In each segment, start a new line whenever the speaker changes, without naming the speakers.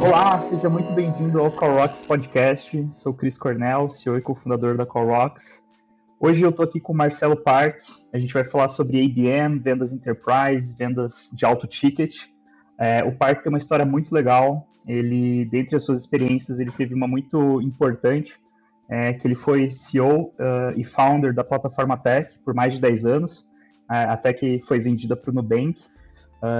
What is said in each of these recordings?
Olá, seja muito bem-vindo ao CallRocks Podcast. Sou Chris Cornell, CEO e cofundador da CallRocks. Hoje eu estou aqui com o Marcelo Park. A gente vai falar sobre ABM, vendas enterprise, vendas de alto ticket. O Park tem uma história muito legal. Ele, dentre as suas experiências, ele teve uma muito importante, que ele foi CEO e founder da plataforma Tech por mais de 10 anos, até que foi vendida para o Nubank.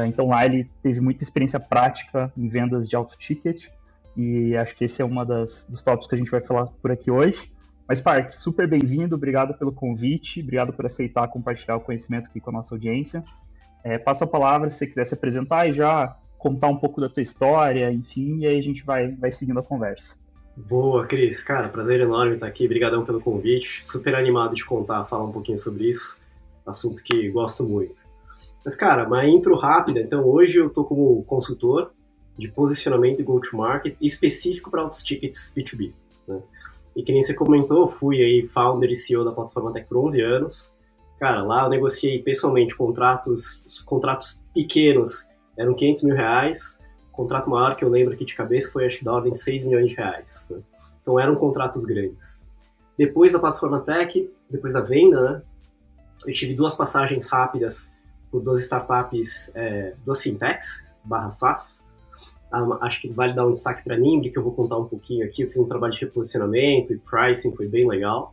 Então lá ele teve muita experiência prática em vendas de alto ticket e acho que esse é uma dos tópicos que a gente vai falar por aqui hoje. Mas Park, super bem-vindo, obrigado pelo convite, obrigado por aceitar compartilhar o conhecimento aqui com a nossa audiência. Passo a palavra se você quiser se apresentar e já contar um pouco da tua história, enfim, e aí a gente vai seguindo a conversa.
Boa, Cris. Cara, prazer enorme estar aqui, brigadão pelo convite, super animado de falar um pouquinho sobre isso, assunto que gosto muito. Mas, cara, uma intro rápida. Então, hoje eu estou como consultor de posicionamento e go-to-market específico para altos tickets B2B. Né? E que nem você comentou, fui aí founder e CEO da plataforma Tech por 11 anos. Cara, lá eu negociei pessoalmente contratos pequenos, eram R$500 mil. O contrato maior que eu lembro aqui de cabeça foi, acho que da ordem de R$6 milhões. Né? Então, eram contratos grandes. Depois da plataforma Tech, depois da venda, né? Eu tive duas passagens rápidas por duas startups, duas fintechs, /SaaS. Acho que vale dar um destaque para a Nimble, que eu vou contar um pouquinho aqui. Eu fiz um trabalho de reposicionamento e pricing, foi bem legal.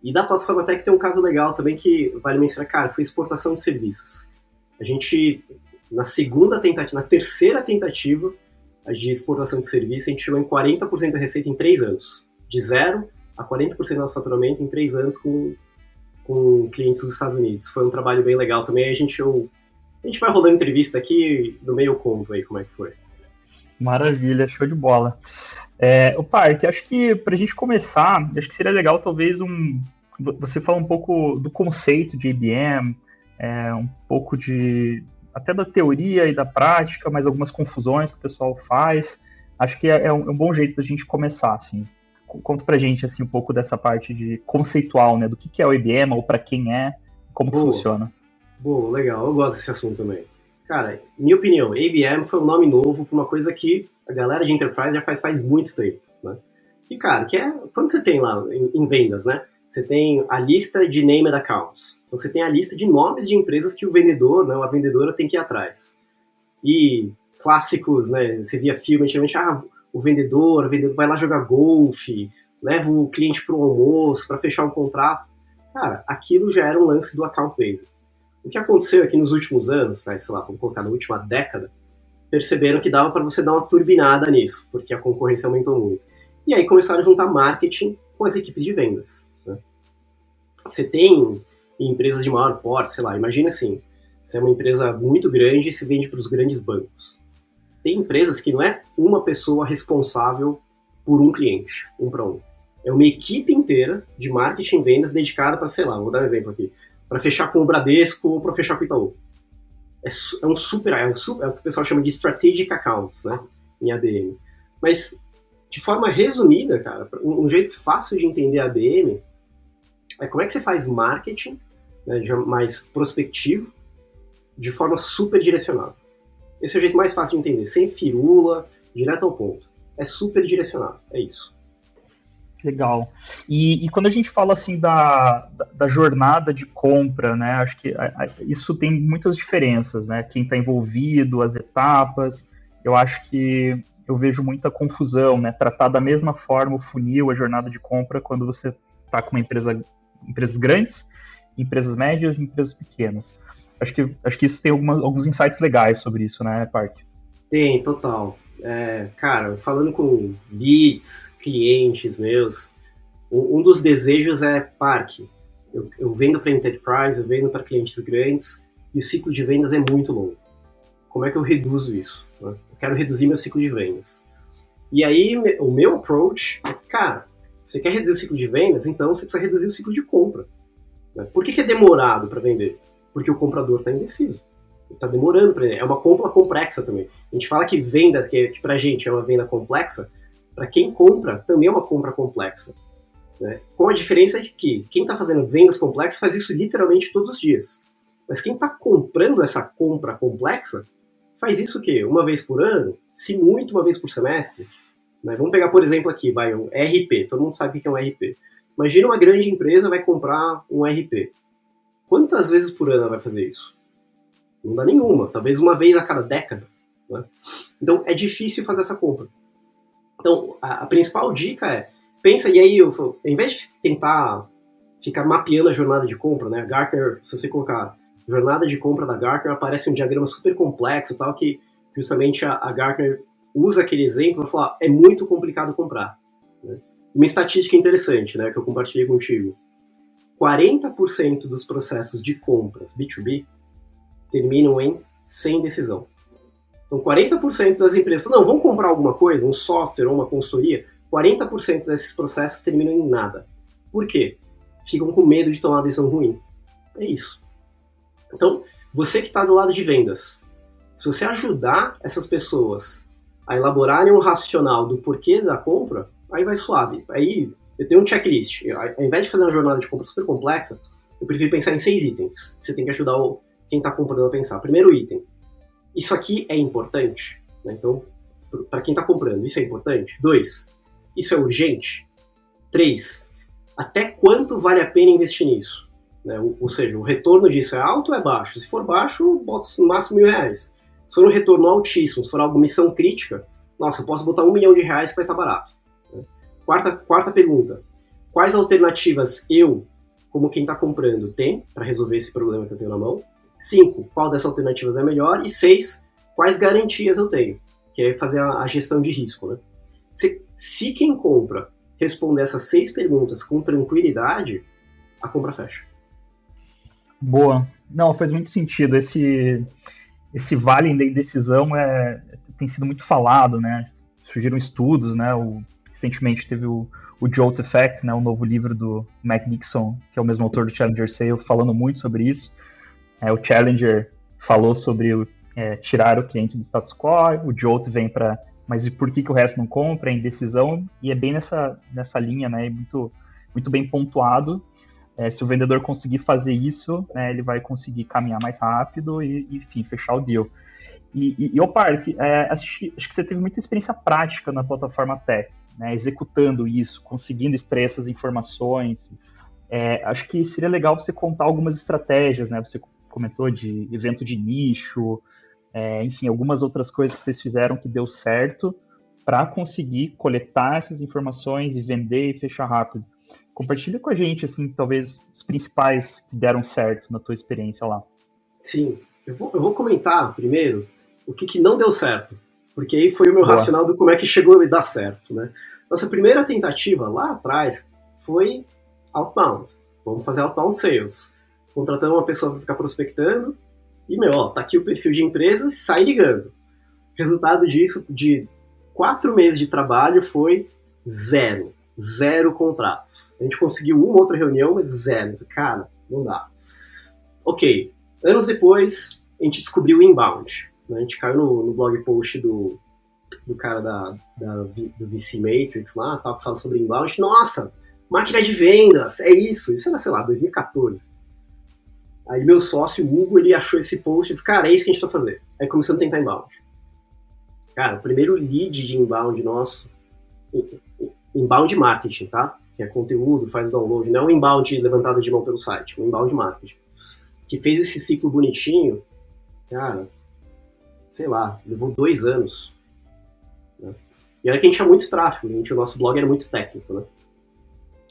E da plataforma Tech tem um caso legal também que vale mencionar, cara, foi exportação de serviços. A gente, na terceira tentativa de exportação de serviço, a gente chegou em 40% da receita em 3 anos. De 0 a 40% do nosso faturamento em 3 anos com clientes dos Estados Unidos. Foi um trabalho bem legal também. A gente vai rolando entrevista aqui, no meio eu conto aí como é que foi.
Maravilha, show de bola. O Park, acho que para a gente começar, acho que seria legal talvez você falar um pouco do conceito de IBM, um pouco até da teoria e da prática, mas algumas confusões que o pessoal faz. Acho que é um bom jeito da gente começar, assim. Conta pra gente assim, um pouco dessa parte de conceitual, né? Do que é o IBM, ou para quem como que funciona.
Boa, legal. Eu gosto desse assunto também. Cara, minha opinião, IBM foi um nome novo para uma coisa que a galera de Enterprise já faz muito tempo, né? E, cara, quando você tem lá em vendas, né? Você tem a lista de named accounts. Então, você tem a lista de nomes de empresas que o vendedor, né, ou a vendedora tem que ir atrás. E clássicos, né? Você via filme, antigamente, o vendedor vai lá jogar golfe, leva o cliente para um almoço, para fechar um contrato. Cara, aquilo já era um lance do account based. O que aconteceu aqui nos últimos anos, né, sei lá, vamos colocar na última década, perceberam que dava para você dar uma turbinada nisso, porque a concorrência aumentou muito. E aí começaram a juntar marketing com as equipes de vendas. Né? Você tem empresas de maior porte, sei lá, imagina assim, você é uma empresa muito grande e se vende para os grandes bancos. Tem empresas que não é uma pessoa responsável por um cliente, um para um. É uma equipe inteira de marketing e vendas dedicada para, sei lá, vou dar um exemplo aqui, para fechar com o Bradesco ou para fechar com o Itaú. É o que o pessoal chama de strategic accounts, né, em ABM. Mas, de forma resumida, cara, um jeito fácil de entender a ABM é como é que você faz marketing, né, mais prospectivo, de forma super direcionada. Esse é o jeito mais fácil de entender, sem firula, direto ao ponto. É super direcionado, é isso.
Legal. E quando a gente fala assim da jornada de compra, né, acho que isso tem muitas diferenças, né, quem está envolvido, as etapas, eu acho que eu vejo muita confusão, né, tratar da mesma forma o funil, a jornada de compra, quando você está com empresas grandes, empresas médias e empresas pequenas. Acho que isso tem alguns insights legais sobre isso, né, Park?
Tem, total. Cara, falando com leads, clientes meus, um dos desejos é Park. Eu vendo para Enterprise, eu vendo para clientes grandes e o ciclo de vendas é muito longo. Como é que eu reduzo isso? Né? Eu quero reduzir meu ciclo de vendas. E aí, o meu approach é, cara, você quer reduzir o ciclo de vendas? Então você precisa reduzir o ciclo de compra. Né? Por que é demorado para vender? Porque o comprador está indeciso. Está demorando para ele. É uma compra complexa também. A gente fala que venda, que pra gente é uma venda complexa, para quem compra também é uma compra complexa. Né? Com a diferença de que quem está fazendo vendas complexas faz isso literalmente todos os dias. Mas quem está comprando essa compra complexa faz isso o quê? Uma vez por ano? Se muito, uma vez por semestre? Né? Vamos pegar, por exemplo, aqui, um RP. Todo mundo sabe o que é um RP. Imagina uma grande empresa vai comprar um RP. Quantas vezes por ano ela vai fazer isso? Não dá nenhuma. Talvez uma vez a cada década. Né? Então, é difícil fazer essa compra. Então, a principal dica é, pensa, e aí, ao invés de tentar ficar mapeando a jornada de compra, né? A Gartner, se você colocar jornada de compra da Gartner, aparece um diagrama super complexo, tal, que justamente a Gartner usa aquele exemplo e fala, é muito complicado comprar. Né? Uma estatística interessante, né, que eu compartilhei contigo. 40% dos processos de compras B2B terminam em sem decisão. Então, 40% das empresas, não, vão comprar alguma coisa, um software ou uma consultoria, 40% desses processos terminam em nada. Por quê? Ficam com medo de tomar uma decisão ruim. É isso. Então, você que está do lado de vendas, se você ajudar essas pessoas a elaborarem um racional do porquê da compra, aí vai suave. Aí eu tenho um checklist. Ao invés de fazer uma jornada de compra super complexa, eu prefiro pensar em 6 itens. Você tem que ajudar quem está comprando a pensar. Primeiro item. Isso aqui é importante? Né? Então, para quem está comprando, isso é importante? 2. Isso é urgente? 3. Até quanto vale a pena investir nisso? Né? Ou seja, o retorno disso é alto ou é baixo? Se for baixo, bota no máximo R$1.000. Se for um retorno altíssimo, se for algo missão crítica, nossa, eu posso botar R$1 milhão que vai estar barato. Né? Quarta pergunta. Quais alternativas eu, como quem está comprando, tem para resolver esse problema que eu tenho na mão? 5. Qual dessas alternativas é melhor? E 6. Quais garantias eu tenho? Que é fazer a gestão de risco. Né? Se quem compra responder essas 6 perguntas com tranquilidade, a compra fecha.
Boa. Não, faz muito sentido. Esse vale da indecisão tem sido muito falado, né? Surgiram estudos, né? Recentemente teve o Jolt Effect, né? O novo livro do Matt Dixon, que é o mesmo autor do Challenger Sale, falando muito sobre isso. O Challenger falou sobre tirar o cliente do status quo, o Jolt vem para mas por que o resto não compra, é indecisão, e é bem nessa linha, né? Muito, muito bem pontuado. Se o vendedor conseguir fazer isso, né, ele vai conseguir caminhar mais rápido e, enfim, fechar o deal. E Park, acho que você teve muita experiência prática na plataforma Tech, né, executando isso, conseguindo extrair essas informações. Acho que seria legal você contar algumas estratégias, né? Você comentou de evento de nicho, enfim, algumas outras coisas que vocês fizeram que deu certo para conseguir coletar essas informações e vender e fechar rápido. Compartilha com a gente, assim, talvez os principais que deram certo na tua experiência lá.
Sim, eu vou comentar primeiro o que não deu certo, porque aí foi o meu racional do como é que chegou a dar certo, né? Nossa primeira tentativa lá atrás foi outbound. Vamos fazer outbound sales. Contratando uma pessoa para ficar prospectando e, tá aqui o perfil de empresa, sai ligando. Resultado disso, de 4 meses de trabalho, foi zero contratos. A gente conseguiu uma outra reunião, mas zero. Cara, não dá. Ok, anos depois, a gente descobriu o inbound. Né? A gente caiu no blog post do cara do VC Matrix lá, tal, que fala sobre inbound. Nossa, máquina de vendas, é isso. Isso era, sei lá, 2014. Aí meu sócio, o Hugo, ele achou esse post e falou, cara, é isso que a gente vai fazer. Aí começamos a tentar inbound. Cara, o primeiro lead de inbound nosso, inbound marketing, tá? Que é conteúdo, faz download, não é um inbound levantada de mão pelo site, um inbound marketing. Que fez esse ciclo bonitinho, cara, sei lá, levou 2 anos. Né? E olha que a gente tinha muito tráfego, o nosso blog era muito técnico, né?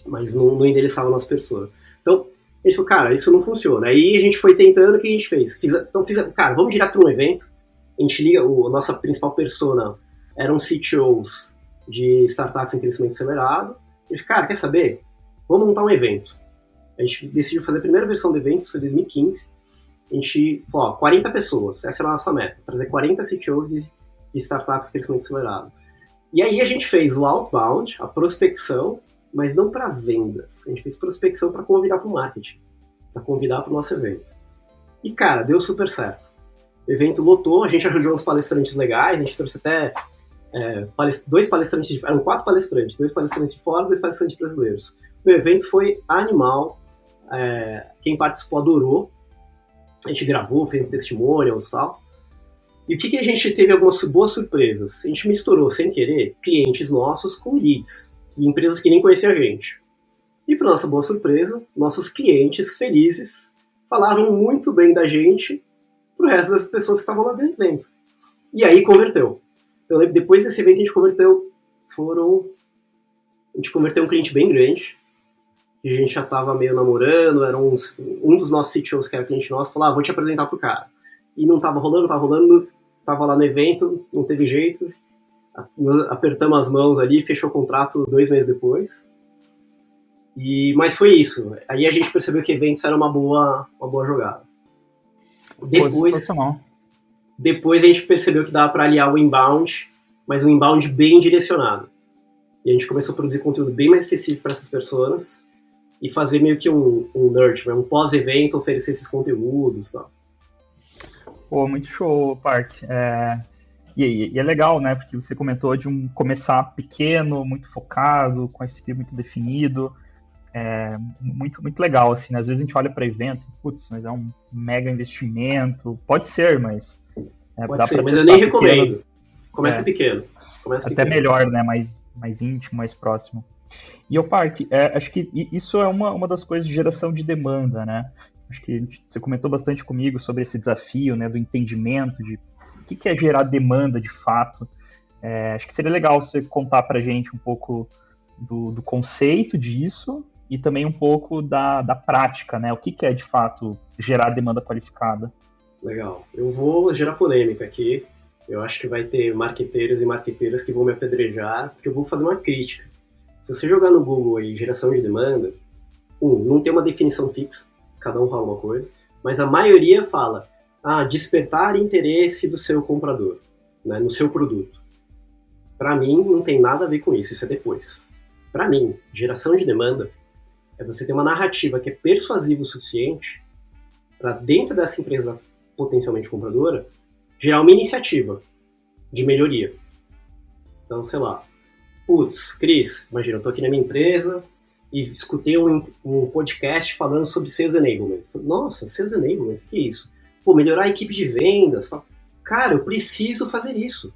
Mas não endereçava a nossa pessoa. Então, a gente falou, cara, isso não funciona. Aí a gente foi tentando, o que a gente fez? Cara, vamos direto para um evento, a gente liga, a nossa principal persona eram CTOs de startups em crescimento acelerado. A gente, cara, quer saber? Vamos montar um evento. A gente decidiu fazer a primeira versão do evento, isso foi em 2015. A gente falou, 40 pessoas, essa era a nossa meta, trazer 40 CTOs de startups em crescimento acelerado. E aí a gente fez o outbound, a prospecção, mas não para vendas. A gente fez prospecção para convidar para o marketing, para convidar para o nosso evento. E, cara, deu super certo. O evento lotou, a gente arranjou uns palestrantes legais, a gente trouxe até 2 palestrantes, eram 4 palestrantes, 2 palestrantes de fora, 2 palestrantes brasileiros. O evento foi animal, quem participou adorou, a gente gravou, fez testimonials e tal. E o que a gente teve algumas boas surpresas? A gente misturou, sem querer, clientes nossos com leads, e empresas que nem conheciam a gente. E, para nossa boa surpresa, nossos clientes felizes falaram muito bem da gente pro resto das pessoas que estavam lá dentro do evento. E aí converteu. Eu lembro, depois desse evento a gente converteu um cliente bem grande, que a gente já estava meio namorando, era um dos nossos CTOs, que era cliente nosso, falou, vou te apresentar pro cara. E não estava rolando, estava lá no evento, não teve jeito, apertamos as mãos ali, fechou o contrato 2 meses depois. Mas foi isso. Aí a gente percebeu que eventos era uma boa jogada. Depois a gente percebeu que dava para aliar o inbound, mas um inbound bem direcionado. E a gente começou a produzir conteúdo bem mais específico para essas pessoas e fazer meio que um nurture, um pós-evento, oferecer esses conteúdos e tal.
Pô, muito show, Park. E é legal, né? Porque você comentou de começar pequeno, muito focado, com esse muito definido. Muito, muito legal, assim, né? Às vezes a gente olha para eventos, putz, mas é um mega investimento. Pode ser, mas...
Pode ser, mas eu nem recomendo. Começa pequeno.
Até melhor, né? Mais íntimo, mais próximo. E o Park, acho que isso é uma das coisas de geração de demanda, né? Acho que você comentou bastante comigo sobre esse desafio, né? Do entendimento de o que é gerar demanda de fato. Acho que seria legal você contar pra gente um pouco do conceito disso e também um pouco da prática, né? O que é, de fato, gerar demanda qualificada.
Legal. Eu vou gerar polêmica aqui. Eu acho que vai ter marqueteiros e marqueteiras que vão me apedrejar, porque eu vou fazer uma crítica. Se você jogar no Google aí, geração de demanda, não tem uma definição fixa, cada um fala uma coisa, mas a maioria fala, despertar interesse do seu comprador, né, no seu produto. Para mim, não tem nada a ver com isso é depois. Para mim, geração de demanda é você ter uma narrativa que é persuasiva o suficiente para dentro dessa empresa potencialmente compradora, gerar uma iniciativa de melhoria. Então, sei lá, Cris, imagina, eu tô aqui na minha empresa e escutei um podcast falando sobre Sales Enablement. Nossa, Sales Enablement, o que é isso? Melhorar a equipe de vendas. Cara, eu preciso fazer isso.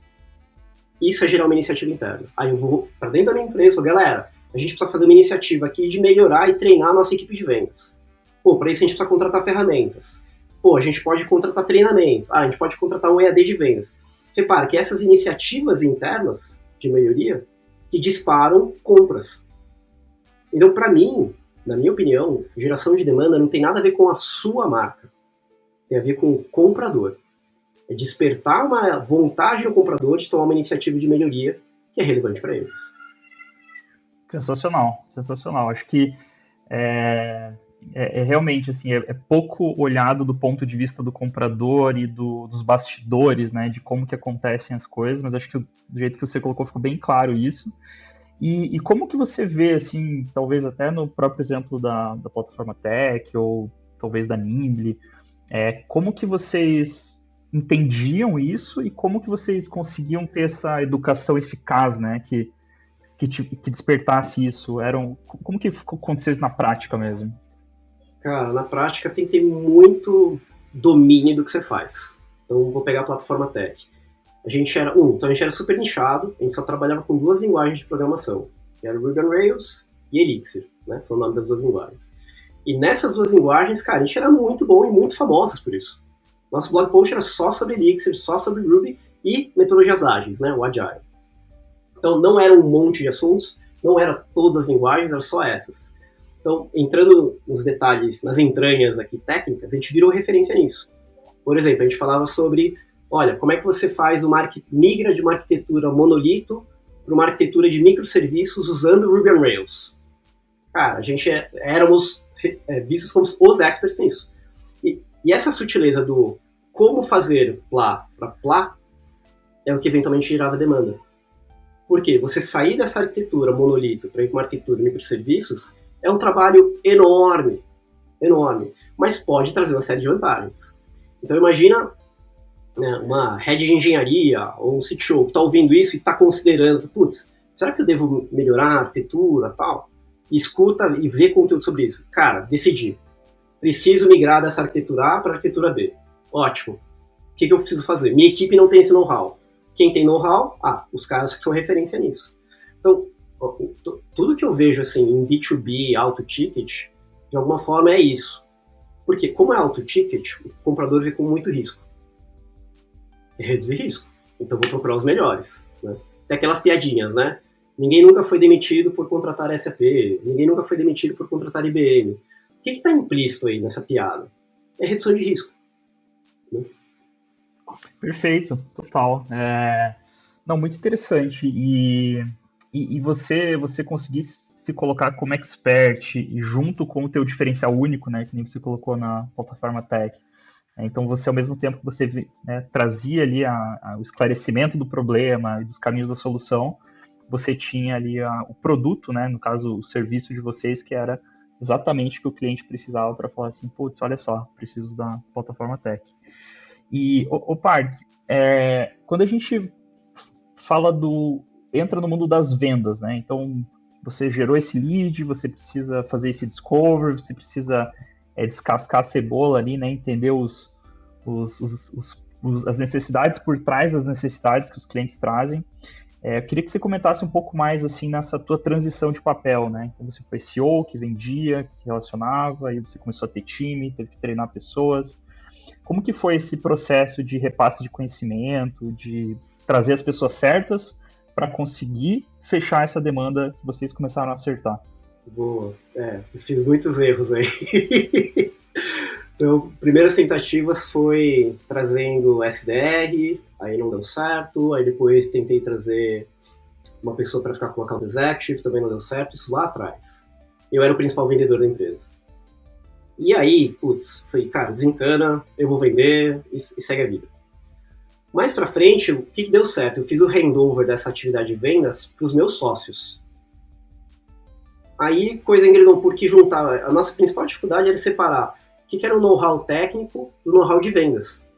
Isso é gerar uma iniciativa interna. Aí eu vou para dentro da minha empresa e falo, galera, a gente precisa fazer uma iniciativa aqui de melhorar e treinar a nossa equipe de vendas. Para isso a gente precisa contratar ferramentas. A gente pode contratar treinamento. A gente pode contratar um EAD de vendas. Repara que essas iniciativas internas de melhoria que disparam compras. Então, para mim, na minha opinião, geração de demanda não tem nada a ver com a sua marca. Tem a ver com o comprador. É despertar uma vontade do comprador de tomar uma iniciativa de melhoria que é relevante para eles.
Sensacional, sensacional. Acho que realmente assim, é pouco olhado do ponto de vista do comprador e dos bastidores, né, de como que acontecem as coisas, mas acho que do jeito que você colocou ficou bem claro isso. E como que você vê, assim, talvez até no próprio exemplo da plataforma Tech ou talvez da Nimble, como que vocês entendiam isso e como que vocês conseguiam ter essa educação eficaz, né, que despertasse isso? Como que aconteceu isso na prática mesmo?
Cara, na prática tem que ter muito domínio do que você faz. Então, vou pegar a plataforma Tech. A gente era super nichado, a gente só trabalhava com 2 linguagens de programação, que era Ruby on Rails e Elixir, né? São o nome das 2 linguagens. E nessas 2 linguagens, cara, a gente era muito bom e muito famosos por isso. Nosso blog post era só sobre Elixir, só sobre Ruby e metodologias ágeis, né? O Agile. Então, não era um monte de assuntos, não era todas as linguagens, eram só essas. Então, entrando nos detalhes, nas entranhas aqui técnicas, a gente virou referência nisso. Por exemplo, a gente falava sobre, olha, como é que você migra de uma arquitetura monolito para uma arquitetura de microserviços usando Ruby on Rails. Cara, a gente éramos vistos como os experts nisso. E essa sutileza do como fazer Plá para Plá é o que eventualmente gerava demanda. Por quê? Você sair dessa arquitetura monolito para ir para uma arquitetura de microserviços é um trabalho enorme, mas pode trazer uma série de vantagens. Então imagina, né, uma head de engenharia ou um CTO que está ouvindo isso e está considerando, será que eu devo melhorar a arquitetura e tal? E escuta e vê conteúdo sobre isso. Cara, decidi. Preciso migrar dessa arquitetura A para a arquitetura B. Ótimo. O que eu preciso fazer? Minha equipe não tem esse know-how. Quem tem know-how? Os caras que são referência nisso. Então, tudo que eu vejo assim, em B2B, auto-ticket, de alguma forma é isso. Porque, como é auto-ticket, o comprador vê com muito risco. É reduzir risco. Então, vou procurar os melhores. Né? Tem aquelas piadinhas, né? Ninguém nunca foi demitido por contratar SAP. Ninguém nunca foi demitido por contratar IBM. O que está implícito aí nessa piada? É redução de risco. Né?
Perfeito, total. Não, muito interessante. E você conseguir se colocar como expert e junto com o teu diferencial único, né, que nem você colocou na plataforma Tech. Então, você, ao mesmo tempo que você, né, trazia ali o esclarecimento do problema e dos caminhos da solução, você tinha ali o produto, né, no caso, o serviço de vocês, que era exatamente o que o cliente precisava para falar assim, putz, olha só, preciso da plataforma Tech. E, Park, quando a gente fala entra no mundo das vendas, né? Então, você gerou esse lead, você precisa fazer esse discover, você precisa descascar a cebola ali, né? Entender as necessidades por trás das necessidades que os clientes trazem. Eu queria que você comentasse um pouco mais assim nessa tua transição de papel, né? Então você foi CEO, que vendia, que se relacionava, aí você começou a ter time, teve que treinar pessoas. Como que foi esse processo de repasse de conhecimento, de trazer as pessoas certas para conseguir fechar essa demanda que vocês começaram a acertar?
Boa. Eu fiz muitos erros aí. Então, primeiras tentativas foi trazendo SDR, aí não deu certo, aí depois tentei trazer uma pessoa para ficar com account executive, também não deu certo, isso lá atrás. Eu era o principal vendedor da empresa. E aí, falei, cara, desencana, eu vou vender e segue a vida. Mais pra frente, o que deu certo? Eu fiz o handover dessa atividade de vendas pros meus sócios. Aí, coisa engrenou, porque juntava, a nossa principal dificuldade era separar o que era o know-how técnico do know-how de vendas.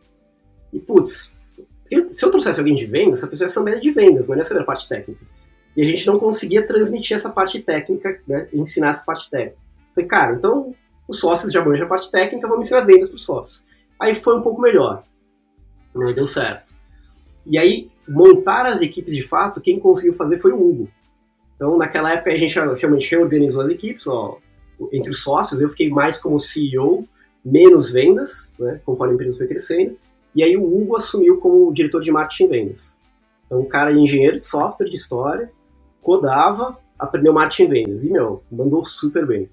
E, se eu trouxesse alguém de vendas, essa pessoa ia saber de vendas, mas não ia saber a parte técnica. E a gente não conseguia transmitir essa parte técnica, né, ensinar essa parte técnica. Falei, cara, então os sócios já manjam a parte técnica, vamos ensinar vendas para os sócios. Aí foi um pouco melhor. Né, deu certo. E aí, montar as equipes de fato, quem conseguiu fazer foi o Hugo. Então, naquela época, a gente realmente reorganizou as equipes, entre os sócios. Eu fiquei mais como CEO, menos vendas, né, conforme a empresa foi crescendo. E aí o Hugo assumiu como diretor de marketing e vendas. Então, o cara é engenheiro de software, de história, codava, aprendeu marketing e vendas. E, mandou super bem.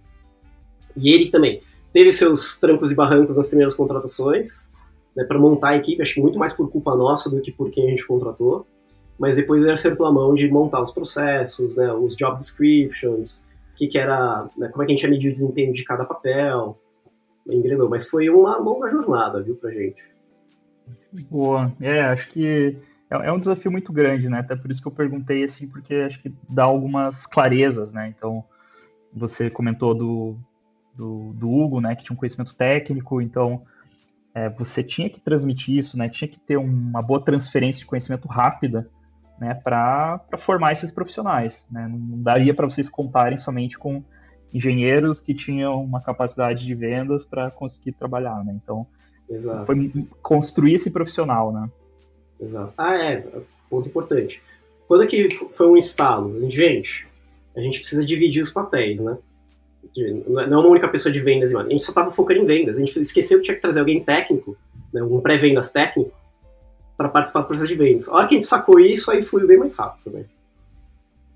E ele também teve seus trancos e barrancos nas primeiras contratações, né, para montar a equipe, acho que muito mais por culpa nossa do que por quem a gente contratou. Mas depois ele acertou a mão de montar os processos, né, os job descriptions, que era, né, como é que a gente ia medir o desempenho de cada papel. Engrenou, mas foi uma longa jornada, viu, pra gente.
Boa, acho que é um desafio muito grande, né? Até por isso que eu perguntei assim, porque acho que dá algumas clarezas, né? Então, você comentou do Hugo, né, que tinha um conhecimento técnico, então você tinha que transmitir isso, né? Tinha que ter uma boa transferência de conhecimento rápida, né, para formar esses profissionais, né? Não daria para vocês contarem somente com engenheiros que tinham uma capacidade de vendas para conseguir trabalhar, né? Então,
Exato.
foi construir esse profissional, né?
Exato. Ponto importante. Quando que foi um estalo? Gente, a gente precisa dividir os papéis, né? Não é uma única pessoa de vendas, a gente só estava focando em vendas. A gente esqueceu que tinha que trazer alguém técnico, né, um pré-vendas técnico, para participar do processo de vendas. A hora que a gente sacou isso, aí fluiu bem mais rápido também.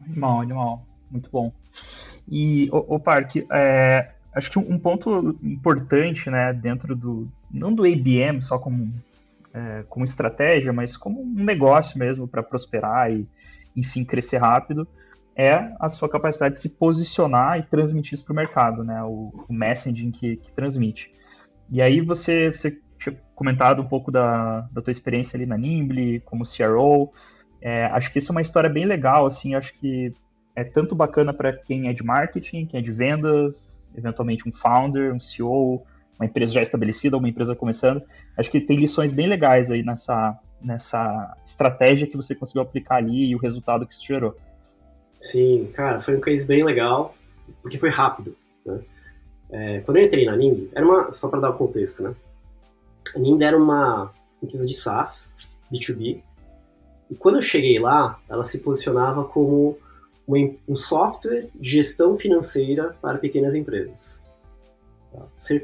Animal. Muito bom. E, Park, acho que um ponto importante, né, dentro não do ABM só como estratégia, mas como um negócio mesmo para prosperar e, enfim, crescer rápido, é a sua capacidade de se posicionar e transmitir isso para o mercado, né, o messaging que transmite. E aí você tinha comentado um pouco da tua experiência ali na Nimble, como CRO. Acho que isso é uma história bem legal, assim, acho que é tanto bacana para quem é de marketing, quem é de vendas, eventualmente um founder, um CEO, uma empresa já estabelecida, uma empresa começando. Acho que tem lições bem legais aí nessa estratégia que você conseguiu aplicar ali e o resultado que isso gerou.
Sim, cara, foi um case bem legal, porque foi rápido, né? Quando eu entrei na Nimble, só para dar o contexto, né? A Nimble era uma empresa de SaaS, B2B. E quando eu cheguei lá, ela se posicionava como um software de gestão financeira para pequenas empresas. Você,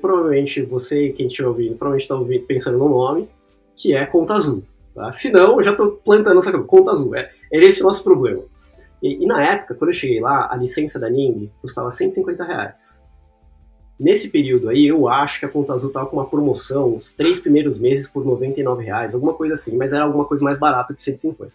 quem estiver ouvindo, provavelmente está pensando no nome, que é Conta Azul. Tá? Se não, eu já estou plantando essa coisa. Conta Azul. Era esse o nosso problema. E na época, quando eu cheguei lá, a licença da Ning custava R$150. Nesse período aí, eu acho que a Conta Azul estava com uma promoção, os 3 primeiros meses por R$99, alguma coisa assim, mas era alguma coisa mais barata que 150.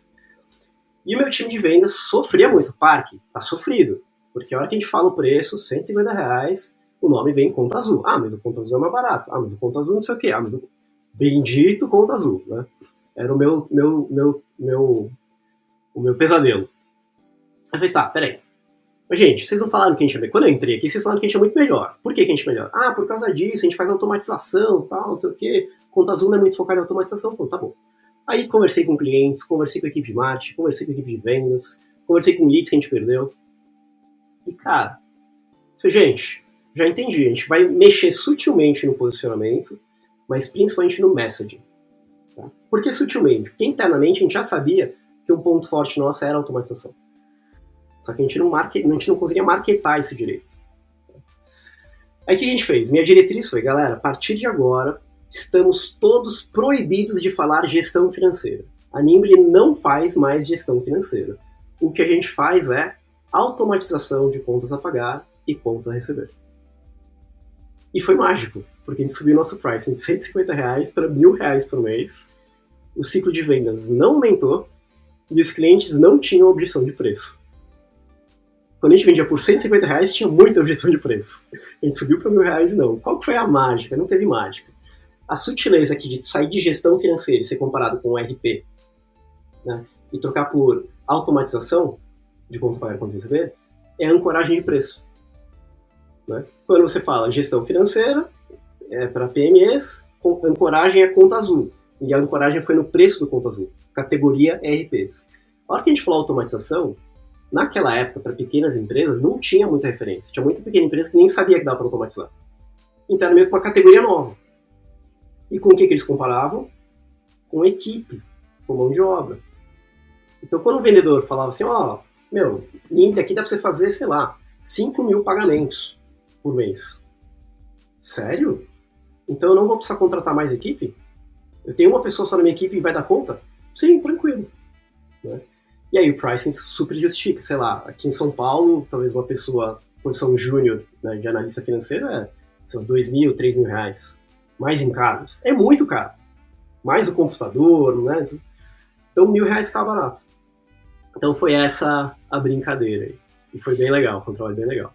E o meu time de vendas sofria muito. O parque tá sofrido, porque a hora que a gente fala o preço, R$150, o nome vem Conta Azul. Ah, mas o Conta Azul é mais barato. Ah, mas o Conta Azul não sei o quê. Ah, mas o bendito Conta Azul, né? Era o meu pesadelo. Eu falei, tá, peraí. Mas, gente, vocês não falaram que a gente é melhor. Quando eu entrei aqui, vocês falaram que a gente é muito melhor. Por que a gente é melhor? Ah, por causa disso, a gente faz automatização, tal, não sei o quê. Conta Azul não é muito focado em automatização. Então, tá bom. Aí conversei com clientes, conversei com a equipe de marketing, conversei com a equipe de vendas, conversei com leads que a gente perdeu. E, cara, falei, gente, já entendi. A gente vai mexer sutilmente no posicionamento, mas principalmente no messaging. Tá? Por que sutilmente? Porque internamente a gente já sabia que um ponto forte nosso era a automatização. Só que a gente não conseguia marketar isso direito. Aí o que a gente fez? Minha diretriz foi, galera, a partir de agora, estamos todos proibidos de falar gestão financeira. A Nimble não faz mais gestão financeira. O que a gente faz é automatização de contas a pagar e contas a receber. E foi mágico, porque a gente subiu nosso pricing de R$150 para R$1.000 por mês. O ciclo de vendas não aumentou e os clientes não tinham objeção de preço. Quando a gente vendia por R$150, tinha muita objeção de preço. A gente subiu para R$1.000 e não. Qual que foi a mágica? Não teve mágica. A sutileza aqui de sair de gestão financeira e ser comparado com o RP, né, e trocar por automatização de contas pagar e contas receber, é a ancoragem de preço. Né? Quando você fala gestão financeira, é para PMEs, ancoragem é Conta Azul. E a ancoragem foi no preço do Conta Azul, categoria RPs. A hora que a gente falou automatização, naquela época, para pequenas empresas, não tinha muita referência. Tinha muita pequena empresa que nem sabia que dava para automatizar. Então era meio que uma categoria nova. E com o que eles comparavam? Com equipe, com mão de obra. Então quando o vendedor falava assim, Nimble aqui dá para você fazer, sei lá, 5.000 pagamentos por mês. Sério? Então eu não vou precisar contratar mais equipe? Eu tenho uma pessoa só na minha equipe e vai dar conta? Sim, tranquilo. Né? E aí o pricing super justifica, sei lá, aqui em São Paulo, talvez uma pessoa, posição júnior, né, de analista financeiro é, sei lá, R$2.000, R$3.000. Mais encargos. É muito caro. Mais o computador, né? Então R$1.000 ficava barato. Então foi essa a brincadeira aí. E foi bem legal, foi um trabalho bem legal.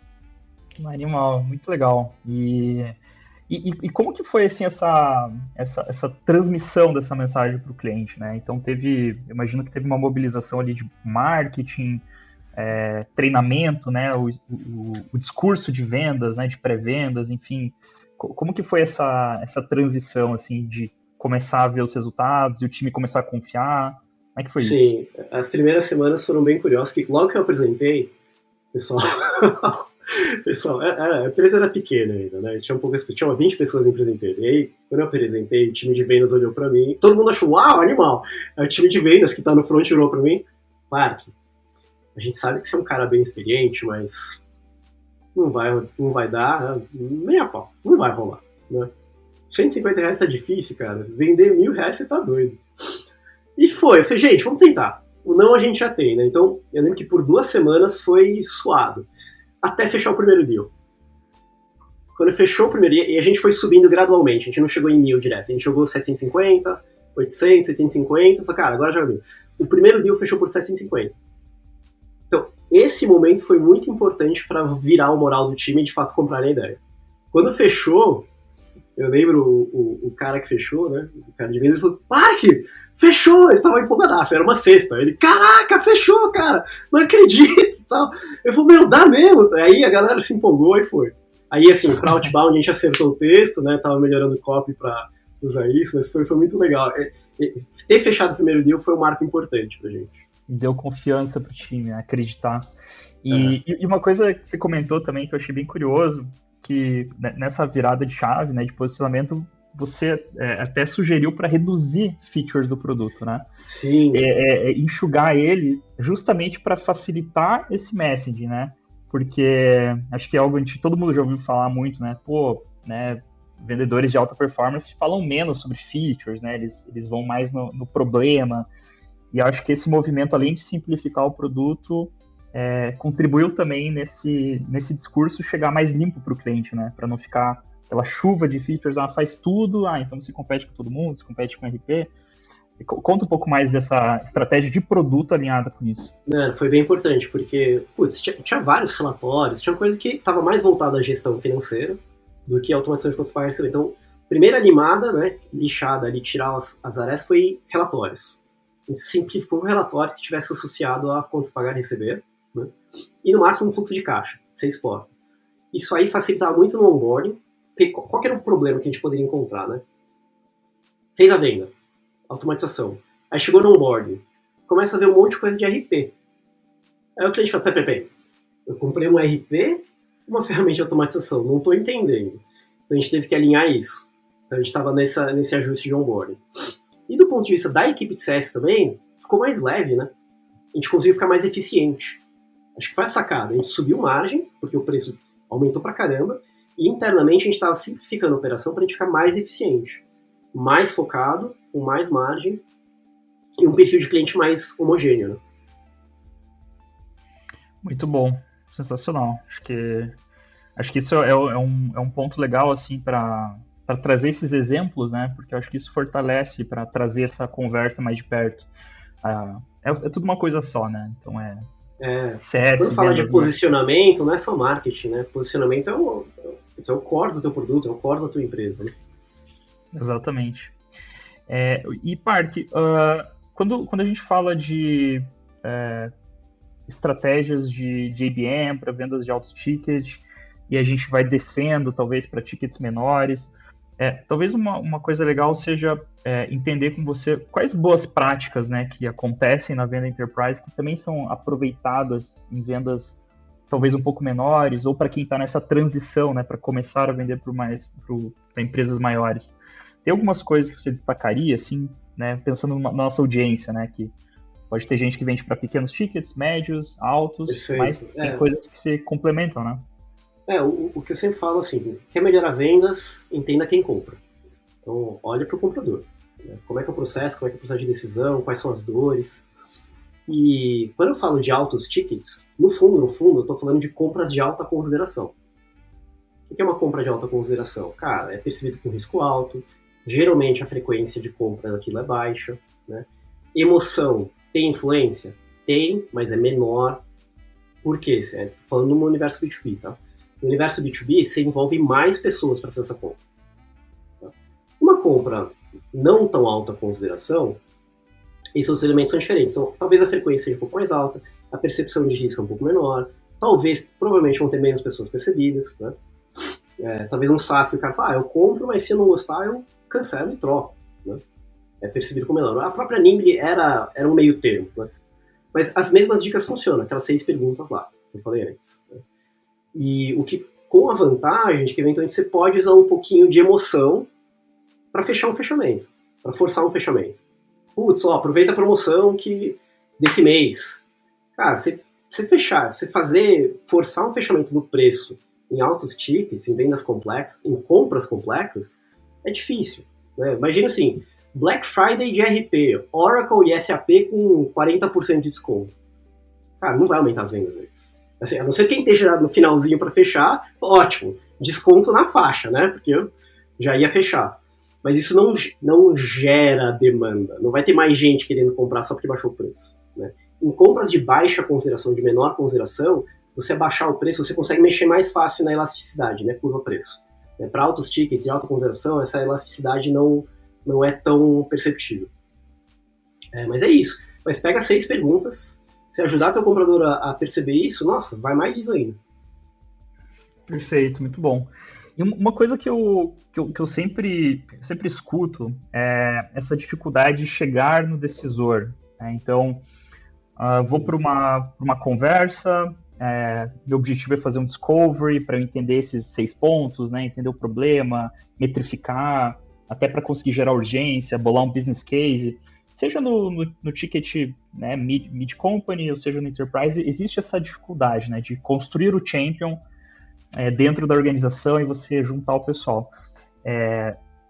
Animal, muito legal. E como que foi assim essa transmissão dessa mensagem para o cliente, né? Então eu imagino que teve uma mobilização ali de marketing, treinamento, né? O discurso de vendas, né? De pré-vendas, enfim. Como que foi essa transição assim de começar a ver os resultados e o time começar a confiar? Como é que foi isso?
Sim, as primeiras semanas foram bem curiosas, que logo que eu apresentei, pessoal, a empresa era pequena ainda, né? Tinha 20 pessoas na empresa inteira. E aí, quando eu apresentei, o time de vendas olhou pra mim, todo mundo achou, uau, animal! Aí o time de vendas que tá no front olhou pra mim, Parque, a gente sabe que você é um cara bem experiente, mas não vai dar, nem a pau, não vai rolar, né? R$150 tá difícil, cara. Vender R$1.000 você tá doido. E foi, eu falei, gente, vamos tentar. O não a gente já tem, né? Então, eu lembro que por 2 semanas foi suado. Até fechar o primeiro deal. Quando fechou o primeiro deal, e a gente foi subindo gradualmente. A gente não chegou em 1.000 direto. A gente jogou 750, 800, 850. Falei, cara, agora já viu. O primeiro deal fechou por 750. Então, esse momento foi muito importante para virar o moral do time e, de fato, comprarem a ideia. Quando fechou, eu lembro o cara que fechou, né? O cara de vendas falou, Parque, fechou! Ele tava empolgadaço, era uma sexta. Ele, caraca, fechou, cara! Não acredito! Tal. Eu falei, meu, dá mesmo! Aí a galera se empolgou e foi. Aí, assim, pra Outbound a gente acertou o texto, né? Tava melhorando o copy pra usar isso, mas foi muito legal. Ter fechado o primeiro deal foi um marco importante pra gente.
Deu confiança pro time, né? Acreditar. E uma coisa que você comentou também que eu achei bem curioso, que nessa virada de chave, né, de posicionamento, você até sugeriu para reduzir features do produto, né?
Sim.
Enxugar ele justamente para facilitar esse messaging, né? Porque acho que é algo que todo mundo já ouviu falar muito, né? Pô, né? Vendedores de alta performance falam menos sobre features, né? Eles vão mais no problema. E eu acho que esse movimento, além de simplificar o produto, contribuiu também nesse discurso chegar mais limpo para o cliente, né? Para não ficar aquela chuva de features, faz tudo, então você compete com todo mundo, você compete com RP. Conta um pouco mais dessa estratégia de produto alinhada com isso.
Foi bem importante, porque tinha vários relatórios, tinha coisa que estava mais voltada à gestão financeira do que a automatização de contas pagas. Então, primeira animada, né, lixada ali, tirar as arestas, foi relatórios. A gente simplificou o relatório que estivesse associado a contas pagar e receber, né, e no máximo um fluxo de caixa, sem exporta. Isso aí facilitava muito no onboarding. Qual que era o problema que a gente poderia encontrar, né? Fez a venda, automatização. Aí chegou no onboarding, começa a ver um monte de coisa de RP. Aí o cliente fala, peraí, eu comprei um RP, uma ferramenta de automatização, não estou entendendo. Então a gente teve que alinhar isso. Então a gente estava nesse ajuste de onboarding. E do ponto de vista da equipe de CS também, ficou mais leve, né? A gente conseguiu ficar mais eficiente. Acho que foi a sacada. A gente subiu margem, porque o preço aumentou pra caramba, e internamente a gente estava simplificando a operação para a gente ficar mais eficiente, mais focado, com mais margem e um perfil de cliente mais homogêneo. Né?
Muito bom, sensacional. Acho que isso é um ponto legal assim para trazer esses exemplos, né? Porque eu acho que isso fortalece para trazer essa conversa mais de perto. É tudo uma coisa só, né? Então CS.
Quando fala de posicionamento, não é só marketing, né? Posicionamento é o core do teu produto, é o core da tua empresa. Né?
Exatamente. E Park, quando a gente fala de estratégias de ABM para vendas de altos tickets e a gente vai descendo talvez para tickets menores, talvez uma coisa legal seja entender com você quais boas práticas, né, que acontecem na venda enterprise que também são aproveitadas em vendas talvez um pouco menores ou para quem está nessa transição, né, para começar a vender para empresas maiores. Tem algumas coisas que você destacaria, assim, né, pensando na nossa audiência, né, que pode ter gente que vende para pequenos tickets, médios, altos, Perfeito. Mas tem coisas que se complementam, né?
O que eu sempre falo, assim, quer melhorar vendas, entenda quem compra. Então, olha para o comprador. Né? Como é que é o processo, como é que é o processo de decisão, quais são as dores. E quando eu falo de altos tickets, no fundo, eu estou falando de compras de alta consideração. O que é uma compra de alta consideração? Cara, é percebido com risco alto, geralmente a frequência de compra daquilo é baixa, né? Emoção tem influência? Tem, mas é menor. Por quê? Falando no universo B2B, tá? No universo B2B, você envolve mais pessoas para fazer essa compra. Tá? Uma compra não tão alta consideração, esses elementos são diferentes. Então, talvez a frequência seja um pouco mais alta, a percepção de risco é um pouco menor, provavelmente vão ter menos pessoas percebidas, né? Talvez um SaaS que o cara fala, eu compro, mas se eu não gostar, eu cancelo e troco, né? É percebido como menor. A própria Nimble era um meio termo, né? Mas as mesmas dicas funcionam, aquelas 6 perguntas lá, que eu falei antes. Né? E com a vantagem de que eventualmente você pode usar um pouquinho de emoção para fechar um fechamento, para forçar um fechamento. Putz, aproveita a promoção desse mês. Cara, você forçar um fechamento no preço em altos tickets, em vendas complexas, em compras complexas, é difícil. Né? Imagina assim, Black Friday de RP, Oracle e SAP com 40% de desconto. Cara, não vai aumentar as vendas deles. Assim, a não ser quem esteja no finalzinho para fechar, ótimo, desconto na faixa, né? Porque eu já ia fechar. Mas isso não gera demanda. Não vai ter mais gente querendo comprar só porque baixou o preço. Né? Em compras de baixa consideração, de menor consideração, você baixar o preço, você consegue mexer mais fácil na elasticidade, né? Curva preço. Para altos tickets de alta consideração, essa elasticidade não é tão perceptível. Mas é isso. Mas pega 6 perguntas, se ajudar teu comprador a perceber isso, nossa, vai mais isso ainda.
Perfeito, muito bom. E uma coisa que eu sempre escuto é essa dificuldade de chegar no decisor. Né? Então, vou para uma conversa, meu objetivo é fazer um discovery para eu entender esses 6 pontos, né? Entender o problema, metrificar até para conseguir gerar urgência, bolar um business case, seja no ticket, né, mid company, ou seja no enterprise, existe essa dificuldade, né, de construir o champion dentro da organização e você juntar o pessoal.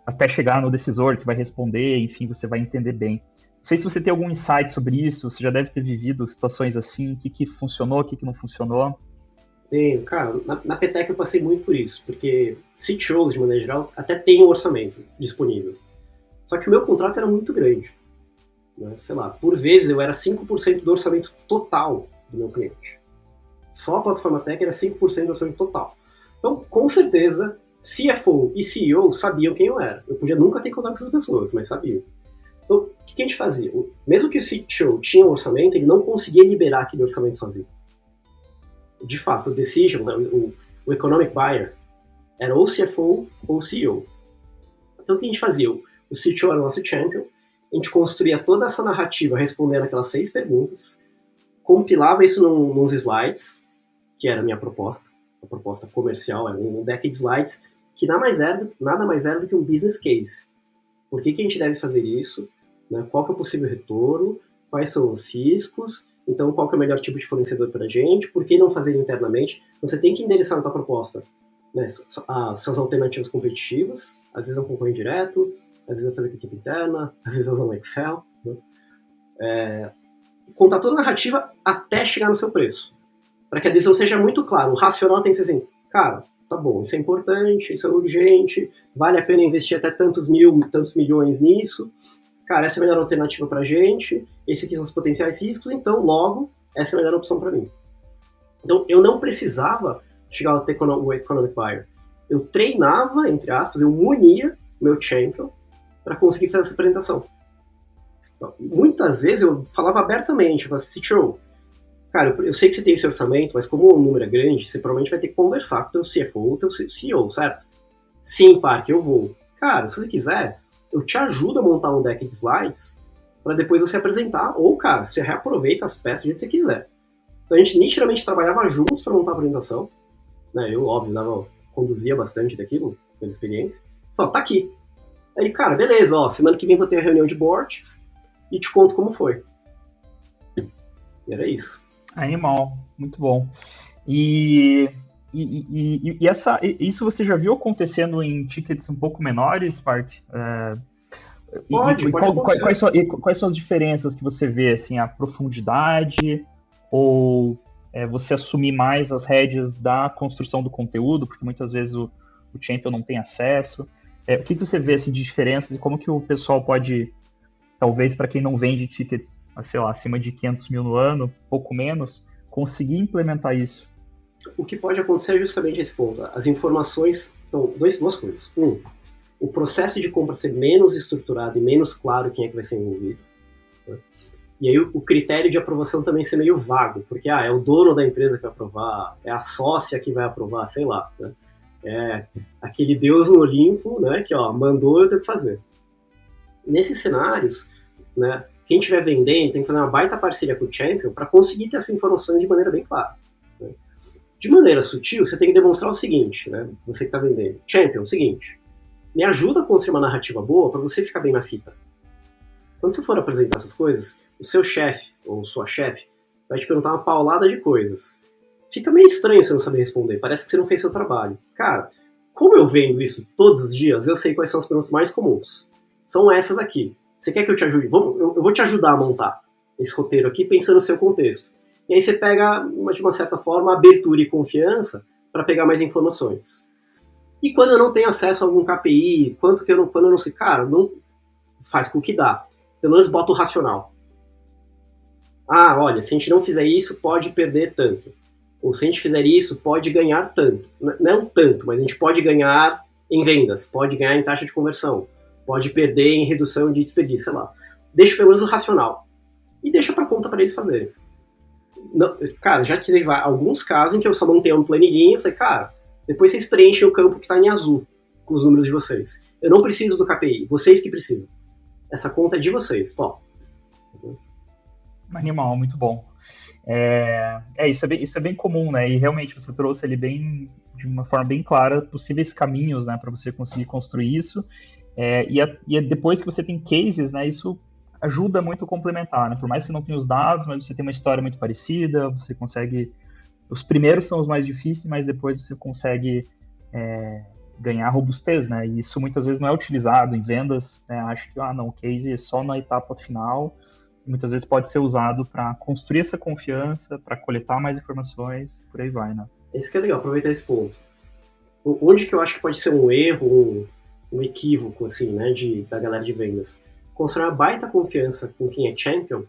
Até chegar no decisor que vai responder, enfim, você vai entender bem. Não sei se você tem algum insight sobre isso, você já deve ter vivido situações assim, o que funcionou, o que não funcionou.
Tenho, cara, na Petec eu passei muito por isso, porque CTOs, de maneira geral, até tem um orçamento disponível. Só que o meu contrato era muito grande. Né? Sei lá, por vezes eu era 5% do orçamento total do meu cliente. Só a plataforma Tech era 5% do orçamento total. Então, com certeza, CFO e CEO sabiam quem eu era. Eu podia nunca ter contato com essas pessoas, mas sabiam. Então, o que a gente fazia? Mesmo que o CTO tinha um orçamento, ele não conseguia liberar aquele orçamento sozinho. De fato, o decision, o economic buyer, era ou CFO ou CEO. Então, o que a gente fazia? O CTO era o nosso champion, a gente construía toda essa narrativa respondendo aquelas 6 perguntas, compilava isso nos slides, que era a minha proposta, a proposta comercial, era um deck de slides, que nada mais era do que um business case. Por que a gente deve fazer isso? Né? Qual que é o possível retorno? Quais são os riscos? Então, qual que é o melhor tipo de fornecedor para a gente? Por que não fazer internamente? Então, você tem que endereçar na tua proposta, né, suas alternativas competitivas. Às vezes é um concorrente direto, às vezes é fazer com equipe interna, às vezes é usar um Excel. Né? Contar toda a narrativa até chegar no seu preço. Para que a decisão seja muito clara. O racional tem que ser assim, cara, tá bom, isso é importante, isso é urgente, vale a pena investir até tantos milhões nisso. Cara, essa é a melhor alternativa pra gente, esses aqui são os potenciais riscos, então, logo, essa é a melhor opção para mim. Então, eu não precisava chegar até o economic buyer. Eu treinava, entre aspas, eu munia meu champion para conseguir fazer essa apresentação. Então, muitas vezes eu falava abertamente, eu falava assim, CTO, cara, eu sei que você tem esse orçamento, mas como o número é grande, você provavelmente vai ter que conversar com o teu CFO ou o teu CEO, certo? Sim, Parque, eu vou. Cara, se você quiser, eu te ajudo a montar um deck de slides para depois você apresentar, ou, cara, você reaproveita as peças do jeito que você quiser. Então a gente nitidamente trabalhava juntos para montar a apresentação, né? Eu, óbvio, conduzia bastante daquilo, pela experiência. Falei, tá aqui. Aí ele, cara, beleza, ó, semana que vem vou ter a reunião de board e te conto como foi. E era isso.
Animal, muito bom. E isso você já viu acontecendo em tickets um pouco menores, Park?
Pode acontecer.
Quais são as diferenças que você vê, assim, a profundidade ou você assumir mais as rédeas da construção do conteúdo, porque muitas vezes o champion não tem acesso. O que você vê assim, de diferenças e como que o pessoal pode, talvez para quem não vende tickets, sei lá, acima de 500 mil no ano, pouco menos, conseguir implementar isso?
O que pode acontecer é justamente esse ponto. As informações... Então, duas coisas. O processo de compra ser menos estruturado e menos claro quem é que vai ser envolvido. Né? E aí o critério de aprovação também ser meio vago, porque é o dono da empresa que vai aprovar, é a sócia que vai aprovar, sei lá. Né? É aquele Deus no Olimpo, né, que mandou, eu tenho que fazer. Nesses cenários, né, quem estiver vendendo tem que fazer uma baita parceria com o champion para conseguir ter essas informações de maneira bem clara. Né? De maneira sutil, você tem que demonstrar o seguinte, né, você que está vendendo. Champion, o seguinte, me ajuda a construir uma narrativa boa para você ficar bem na fita. Quando você for apresentar essas coisas, o seu chefe ou sua chefe vai te perguntar uma paulada de coisas. Fica meio estranho você não saber responder, parece que você não fez seu trabalho. Cara, como eu vendo isso todos os dias, eu sei quais são as perguntas mais comuns. São essas aqui. Você quer que eu te ajude? Eu vou te ajudar a montar esse roteiro aqui pensando no seu contexto. E aí você pega, de uma certa forma, abertura e confiança para pegar mais informações. E quando eu não tenho acesso a algum KPI, quando eu não sei, cara, não faz com o que dá. Pelo menos bota o racional. Ah, olha, se a gente não fizer isso, pode perder tanto. Ou se a gente fizer isso, pode ganhar tanto. Não tanto, mas a gente pode ganhar em vendas, pode ganhar em taxa de conversão, pode perder em redução de desperdício, sei lá. Deixa pelo menos o racional. E deixa para conta para eles fazerem. Não, cara, já tive alguns casos em que eu só montei uma planilhinha e falei, cara, depois vocês preenchem o campo que está em azul com os números de vocês. Eu não preciso do KPI, vocês que precisam. Essa conta é de vocês,
Animal, muito bom. Isso é bem comum, né? E realmente você trouxe ali de uma forma bem clara possíveis caminhos, né, para você conseguir construir isso. E depois que você tem cases, né, isso ajuda muito a complementar, né? Por mais que você não tenha os dados, mas você tem uma história muito parecida, você consegue... Os primeiros são os mais difíceis, mas depois você consegue ganhar robustez, né? E isso muitas vezes não é utilizado em vendas, né? Acho que, não, o case é só na etapa final, e muitas vezes pode ser usado para construir essa confiança, para coletar mais informações, por aí vai, né?
Esse que é legal, aproveitar esse ponto. Onde que eu acho que pode ser um erro, um equívoco, assim, né, da galera de vendas? Construir uma baita confiança com quem é champion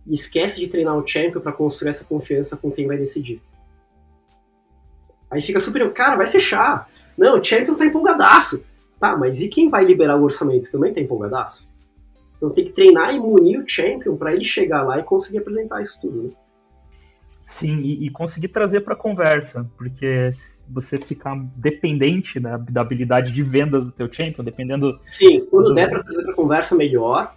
e esquece de treinar o champion para construir essa confiança com quem vai decidir. Aí fica super... Cara, vai fechar. Não, o champion tá empolgadaço. Tá, mas e quem vai liberar o orçamento? Também tá empolgadaço? Então tem que treinar e munir o champion para ele chegar lá e conseguir apresentar isso tudo, né?
Sim, e conseguir trazer para a conversa, porque você ficar dependente da habilidade de vendas do teu champion, dependendo...
Sim, quando der para trazer para a conversa, melhor.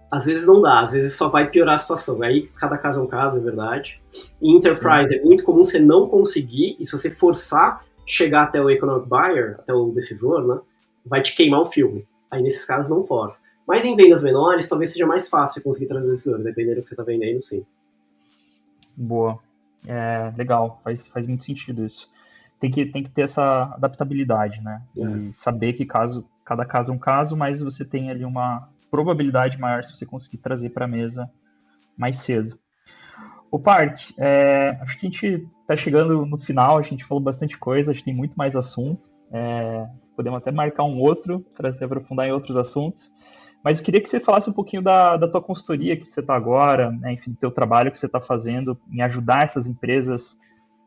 Às vezes não dá, às vezes só vai piorar a situação. Aí cada caso é um caso, é verdade. Em Enterprise Sim. É muito comum você não conseguir, e se você forçar chegar até o economic buyer, até o decisor, né, vai te queimar o filme. Aí nesses casos não força. Mas em vendas menores, talvez seja mais fácil conseguir trazer decisores, dependendo do que você está vendendo, sim.
Boa. Legal, faz muito sentido isso. Tem que ter essa adaptabilidade, né? E saber que cada caso é um caso, mas você tem ali uma probabilidade maior se você conseguir trazer para a mesa mais cedo. O Park, acho que a gente está chegando no final, a gente falou bastante coisa, a gente tem muito mais assunto. Podemos até marcar um outro para se aprofundar em outros assuntos. Mas eu queria que você falasse um pouquinho da tua consultoria que você está agora, né, enfim, do teu trabalho que você está fazendo em ajudar essas empresas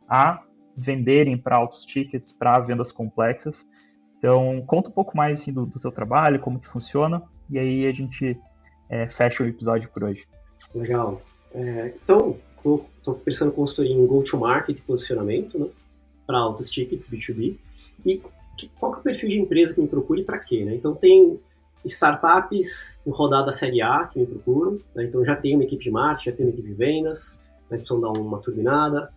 a venderem para altos tickets, para vendas complexas. Então, conta um pouco mais assim, do teu trabalho, como que funciona, e aí a gente fecha o episódio por hoje.
Legal. Então, estou prestando consultoria em go-to-market e posicionamento, né, para altos tickets, B2B. E qual que é o perfil de empresa que me procura e para quê? Né? Então, tem startups em rodada série A que me procuram, né? Então já tem uma equipe de marketing, já tem uma equipe de vendas, mas precisam dar uma turbinada.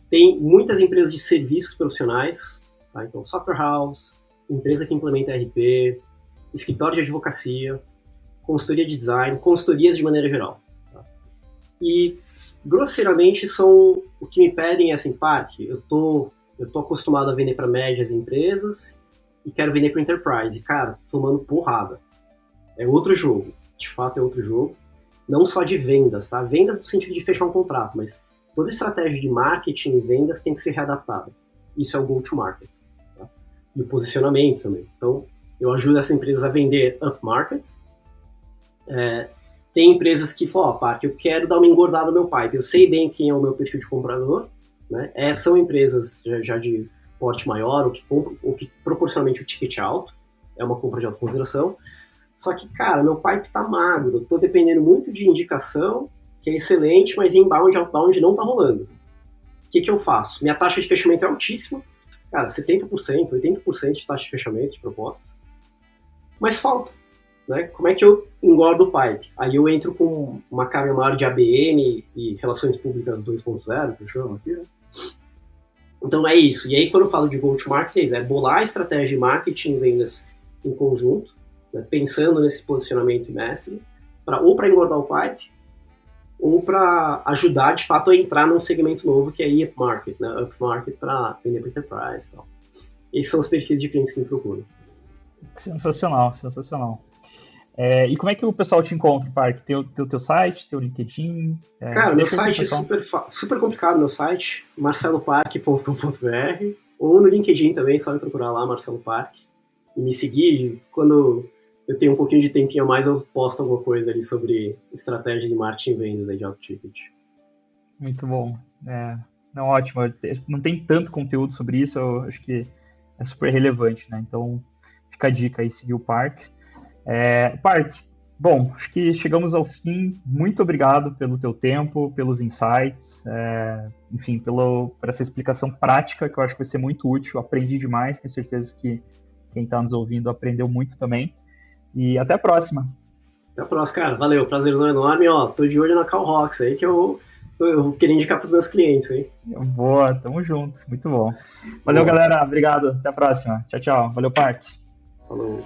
Tem muitas empresas de serviços profissionais, tá? Então software house, empresa que implementa ERP, escritório de advocacia, consultoria de design, consultorias de maneira geral. Tá? E grosseiramente são o que me pedem é assim, Park, eu tô acostumado a vender para médias empresas e quero vender para enterprise. Cara, tô tomando porrada. É outro jogo, de fato é outro jogo, não só de vendas, tá? Vendas no sentido de fechar um contrato, mas toda estratégia de marketing e vendas tem que ser readaptada. Isso é o go-to-market. Tá? E o posicionamento também. Então, eu ajudo essas empresas a vender up-market. Tem empresas que falam, Park, eu quero dar uma engordada no meu pipe, eu sei bem quem é o meu perfil de comprador, né? São empresas já de porte maior, ou que proporcionalmente o ticket alto, é uma compra de alta consideração. Só que, cara, meu pipe tá magro, eu tô dependendo muito de indicação, que é excelente, mas inbound e outbound não tá rolando. O que eu faço? Minha taxa de fechamento é altíssima, cara, 70%, 80% de taxa de fechamento de propostas, mas falta, né? Como é que eu engordo o pipe? Aí eu entro com uma carga maior de ABM e Relações Públicas 2.0, que eu chamo aqui, né? Então é isso. E aí quando eu falo de go-to-market, é bolar a estratégia de marketing e vendas em conjunto, né, pensando nesse posicionamento mestre, ou para engordar o pipe, ou para ajudar de fato a entrar num segmento novo que é upmarket, né, upmarket para vender para enterprise e tal. Esses são os perfis de clientes que me procuram.
Sensacional, sensacional. E como é que o pessoal te encontra, Park? Tem o teu site, teu LinkedIn?
Cara, meu site é super complicado, meu site, marcelopark.com.br, ou no LinkedIn também, só me procurar lá, Marcelo Park, e me seguir. Quando eu tenho um pouquinho de tempinho a mais, eu posto alguma coisa ali sobre estratégia de marketing e vendas aí de alto ticket.
Muito bom. Não, ótimo. Não tem tanto conteúdo sobre isso, eu acho que é super relevante, né? Então, fica a dica aí, seguir o Park. Park, bom, acho que chegamos ao fim. Muito obrigado pelo teu tempo, pelos insights, enfim, por essa explicação prática, que eu acho que vai ser muito útil. Aprendi demais, tenho certeza que quem está nos ouvindo aprendeu muito também. E até a próxima.
Até a próxima, cara. Valeu, prazerzão enorme. Ó, tô de olho na CallRocks aí, que eu vou querer indicar pros meus clientes aí.
Boa, tamo junto. Muito bom. Valeu, galera. Obrigado. Até a próxima. Tchau, tchau. Valeu, Park.
Falou.